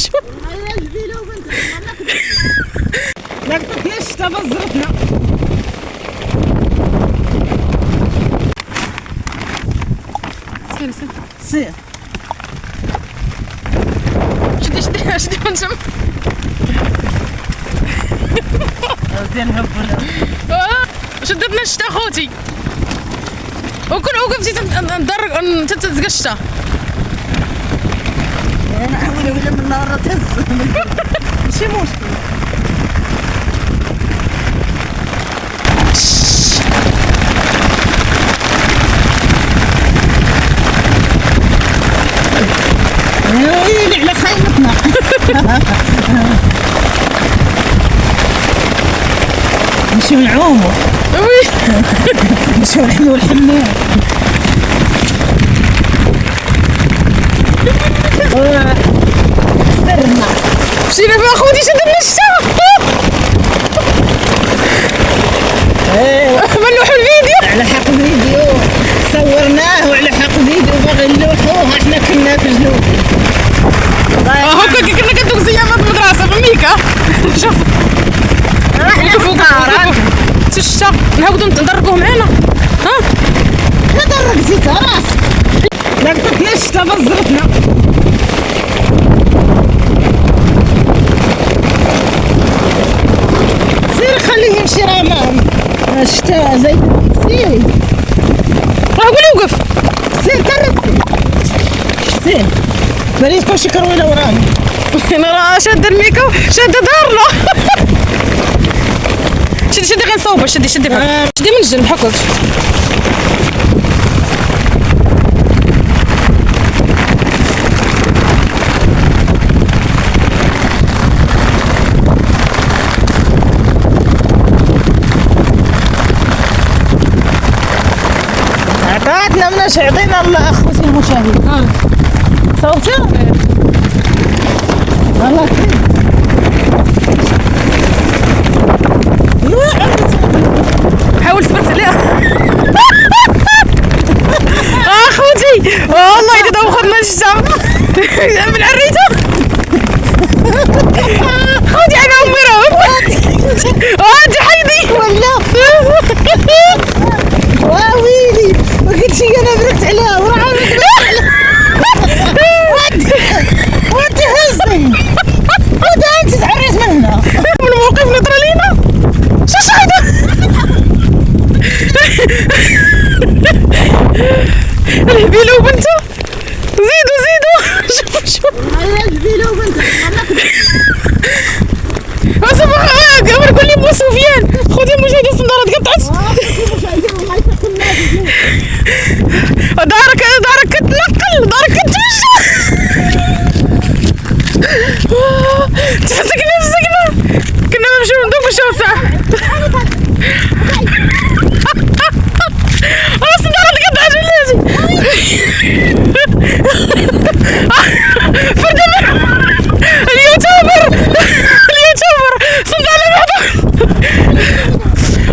شوف لقطة يا الشتا بزرتنا. سير سير شدي من جنب. شدتنا الشتا خوتي وكل وقفتي ندرك تتقشطه. انا حاولي ولا من نهار تهز ماشي مشكل. ويلي على خيمتنا. نمشيو نعومو. وي نمشيو نحميو الحمام. سرنا مشينا فيها خوتي شدنا الشتا. منوحوا الفيديو على حق فيديو صورناه وعلى حق فيديو باغي نلوحوه. احنا كنا في جنوب هكا كي كنا كندوك زيامات المدرسة في ميكا. شوف وقفوا الشتا نعاودو ندربوه معانا. ها ندرك زيتها راسك. لقطة يا الشتا بزرتنا. سير خليه يمشي راه ما الشتا زيت. سير قولي وقف. سير كرسي سير بريد كلشي كرويله ورانا. انا راه شاده الميكا شاده دارنا. شدي غير نصوبه. شدي شدي من الجنب هكاك. عطاتنا مناش يعطينا الله اخوتي المشاهدين. صوتي والله سير. حاول تبت عليها. اخوتي والله اذا دوخنا الشتا من عريته. خوتي انا امي راه انت حيدي ولا ويلي ما قلتش انا بركت عليها وراه وانت هزني وانت انت تعريت من هنا من موقف نطر لينا. شو هذا؟ الهبيله وبنته زيدوا شوف هيا الهبيله وبنته. صباح قبل كل مو سفيان. خوتي المشاهدين الصندارات قطعت. دارك كتنقل دارك كتمشى. تفسكنا كنا نمشيو ندوق الشوسة. الصندارات قطعت ولاتي. فرد اليوتيوبر صندالة بعض.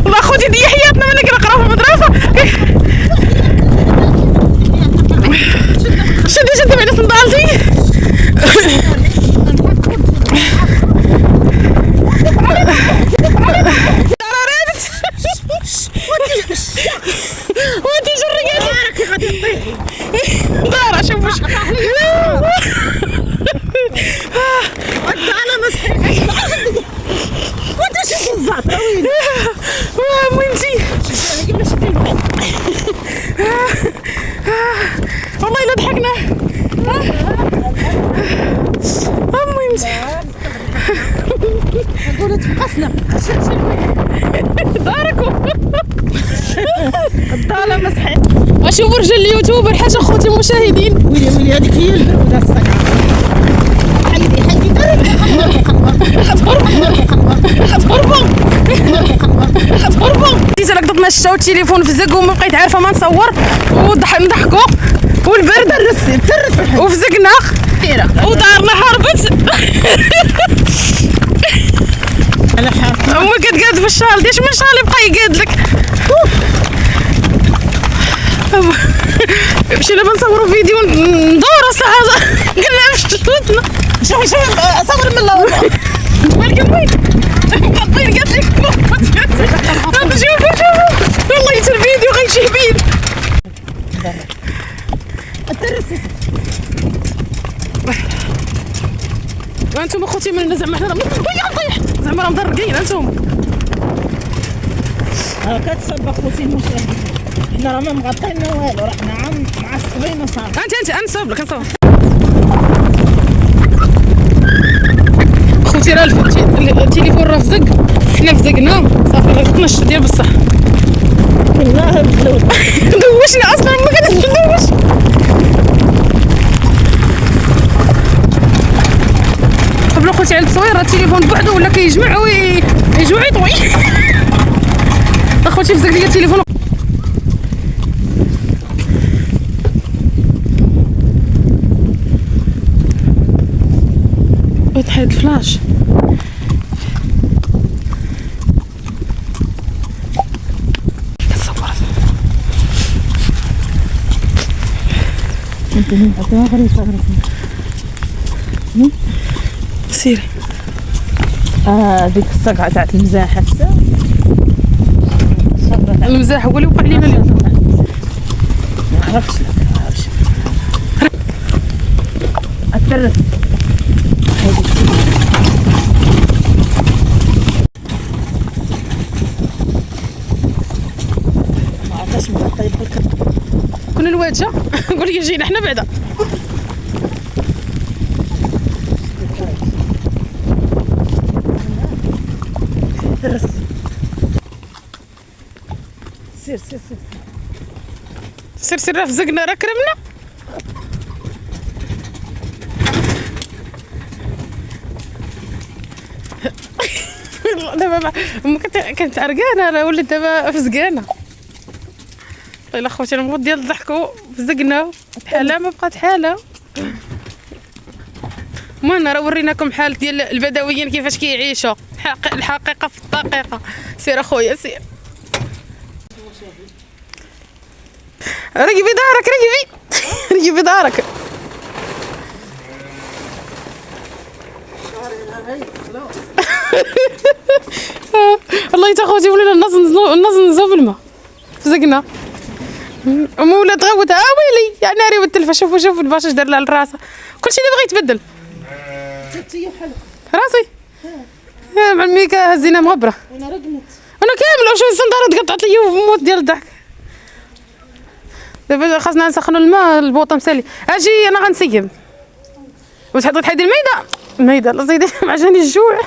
والله خوتي دي حياتنا ملي كنقراو في المدرسة. شدي بعد صندالتي. وانتي جرقتي غادي تطيحي. دارا شوف واش انا مسحي وانت شو الزعط وين وانتي والله الا ضحكنا. انتي نقول تفقسنا داركم. الضاله مسحي. اشوف رجال اليوتيوبر حاجه خوتي المشاهدين. ويلي هذيك هي البروده الصقعه. حيدي خطربو جيت لقطتنا الشتا والتليفون في زق وما بقيت عارفه ما نصور ونضحكوا والبرد ترس وفزقنا ودارنا هربت. على حرف امي كتقاد في الشال ديش من شال يبقى يقاد لك. مشينا بنصوروا فيديو ندوروا الصحة قلنا مش شفتنا شوفي صور من اللور. ولكن وين مغطين قالت لك شوفوا والله يصير فيديو غيشهبين. الترس انتم اخوتي من زعما حنا نطيح زعما راه مدرقين انتم. كتصب اخوتي المشاهدين، حنا راه ما مغطينا والو، راه حنا معصبين وصافي. انت نصوب لك نصوب خوتي. راه التليفون راه فزق، حنا فزقنا صافي غلطنا ديال بصح. كنا دوشنا اصلا ما كندوش. قبل خوتي على التصوير راه التليفون بوحدو ولا كيجمع ويطوي. اخوتي فزق لي التليفون. ويتحيد الفلاش. كتصور سيري. ديك الصقعه تاعت المزاح حتى المزاح هو اللي وقع لينا اليوم. ما عرفتش لك الترس. ما عرفتش مغطي برك. كنا الواجهه نقول لك جينا حنا بعدا. ترس سير سير سير سير سير راه فزقنا راه كرمنا. دابا كنت عرقانه راه ولات دابا فزقانه. والله اخوتي انا نموت ديال الضحك فزقنا حاله ما بقات حاله. المهم راه وريناكم حال ديال البدويين كيفاش كيعيشوا الحقيقه في الدقيقه. سير اخويا سير. رقبي دارك رقبي دارك. والله تا خوتي ولينا الناس نزو بالماء فزقنا. مولا تغوت ويلي يا ناري والتلفه. شوفوا الباشا دار لها لراسها كلشي اللي بغى يتبدل. راسي مع الميكا هزينا مغبره. انا رقمت انا كامل واش الصنداره تقطعت لي وموت ديال الضحك. دابا خاصنا نسخنوا الماء البوطه مسالي. اجي انا غنسيب وتحطي تحيدي الميده الله زيدي عجاني الجوع.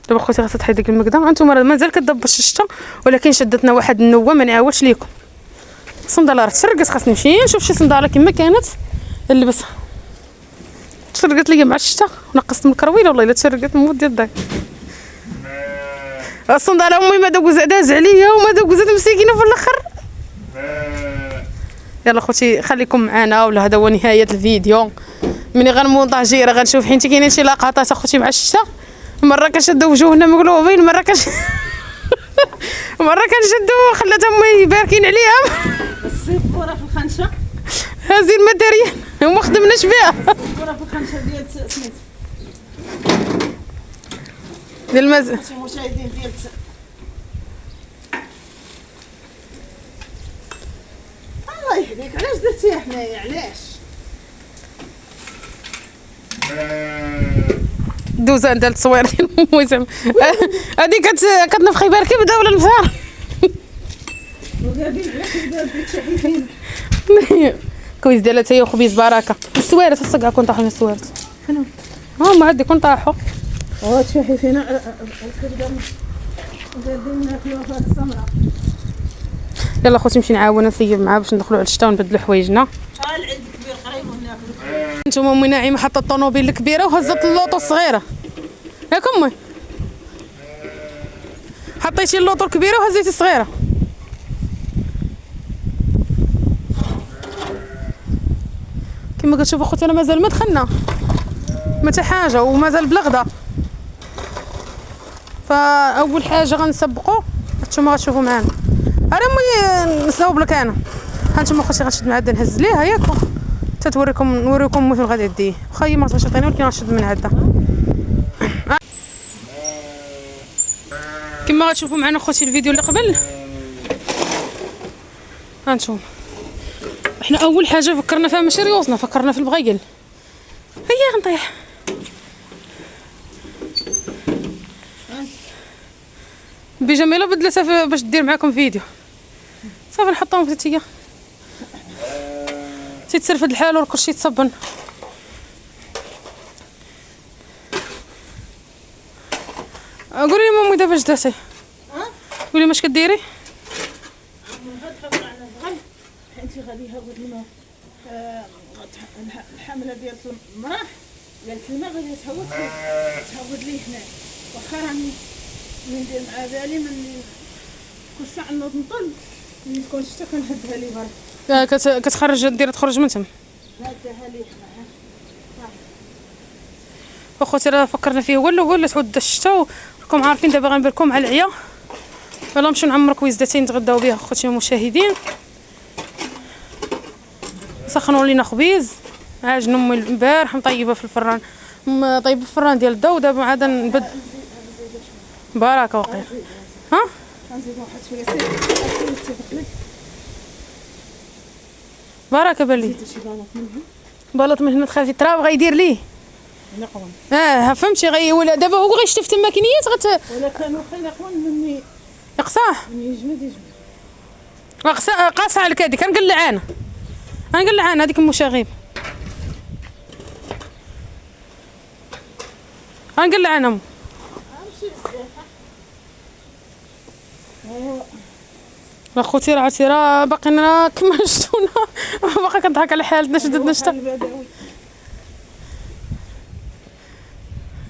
دابا خوتي خاصها تحيد ديك المقدا. انتم راه مازال كتضبش الشتا ولكن شدتنا واحد النوه ما نعاودش ليكم. الصنداله راه تسرقت، خاصني نمشي نشوف شي صنداله كما كانت نلبسها. تسرقت ليا مع الشتا ونقصت من الكرويله والله الا تسرقت نموت ديال الضحك. الصنداله امي ما داز عليا وما دوزت مسكينه في الاخر. يلا خوتي خليكم معنا ولا هذا هو نهايه الفيديو. ملي غنمونطاجي راه غنشوف حيت كاينين شي لقطات اخوتي مع الشتا. مره كنشدو وجوهنا مقلوبين، مره كنشدو خلات امي باركين عليها. السيبوره في الخنشه هازين الماتيريال وما خدمناش بها. السيبوره في الخنشه ديال سميت ديال الماء. شي مشاهدين ديال الله يهديك. علاش درتيها حنايا علاش؟ دوزه عندها التصوير ديال الموسم. هادي كتنفخي باركي بدا ولا النفار. كويس ديالها حتى هي وخبيز بركه. السوارت الصقعه كون طاحوا السوارت. فين ما عندي كون طاحوا. تشوفي فينا الكبده دايرين ناكلوها في هاد السمره. يلا خوتي نمشي نعاون نسيب معاه باش ندخلوا على الشتا ونبدلوا حوايجنا. العيد كبير قريب وناكلو. نتوما امي نعيمه حطت الطوموبيل الكبيره وهزت اللوطو الصغيره. ياك امي حطيتي اللوطو الكبيره وهزيتي الصغيره. كما كتشوفوا خوتي انا مازال ما دخلنا ما حتى حاجه ومازال بلغدا. فاول حاجه غنسبقوا نتوما غتشوفوا معانا. انا امي نصاوب لك انا هانتوما اخوتي غنشد معدا نهز ليها ياك نوريكم فين غادي ديه. واخا هي ما تغيش عطيني ولكن غنشد من عدا. كما غتشوفوا معنا اخوتي الفيديو اللي قبل، هانتوما احنا اول حاجه فكرنا فيها ماشي ريوسنا، فكرنا في البغيل. هيا غنطيح بجميله بدلتها باش دير معكم فيديو. صافي نحطهم في التيا تيتسرفد الحال وكلشي يتصبن. قولي لي مامي دابا اش درتي؟ قولي واش كديري؟ انت غادي هاود الماء الحمله ديال المراه قالت الماء غادي تهود لي هنا. واخا راني ندير مع بالي من كل ساعه نوض نطل ملي تكون الشتا كنهدها لي برا. كتخرج تخرج من تم. هدها لي هنا. اخوتي راه فكرنا فيه هو الاول تعود الشتا، وراكم عارفين دابا غنبركم على العيا. يلا نمشيو نعمر كويزدتين نتغداو بها اخوتي المشاهدين. سخنوا لينا خبيز عاجن امي البارح مطيبه في الفران، طيب الفران ديال الضو. دابا عاد نبد بركه وقيل. ها غنزيد واحد شويه سير بركه بالي بلاط من هنا تخافي التراب غيدير ليه نقوم. فهمتي ولا دابا هو غيشتي في الماكينيات ولا كانوا خير اقوى مني يقصاه يجمد قاصه عليك هذيك. غنقلع انا هذيك المشاغب غنقلع انا. اخوتي راه عرفتي راه باقينا كما شفتونا باقا كنضحك على حالتنا شددنا شتا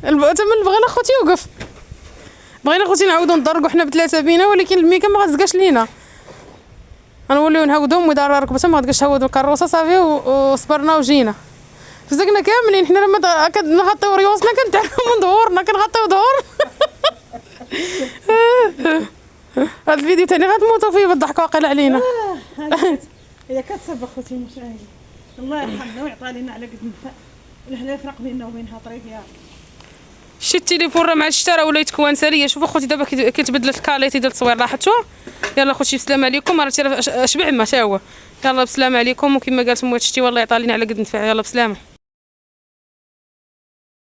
تما بغينا اخوتي يوقف. بغينا اخوتي نعاودو نضرقو حنا بثلاثه بينا، ولكن الميكا ما غتزقاش لينا. غنوليو نهودهم ويدار ركبتها ما غتبقاش تهود الكروسه صافي وصبرنا وجينا. فزقنا كاملين حنا لما كنغطيو ريوسنا كنتعلمو من ظهورنا كنغطيو ظهور. هذا الفيديو تاني غتموتو فيه بالضحك واقيل علينا. هي كتصب اخوتي المشاهدين الله يرحمنا ويعطى لنا على قد النفع والهلا يفرق بيننا وبينها طريق يا رب. شتي التليفون راه مع الشتا راه ولا يتكون ساريه. شوفوا اخوتي دابا كتبدلت الكاليتي ديال التصوير لاحظتوها. يلا اخوتي بسلام عليكم. راه شبع ما تا هو. يلا بسلام عليكم وكما قالت مو شتي والله يعطى لنا على قد النفع. يلا بسلامه.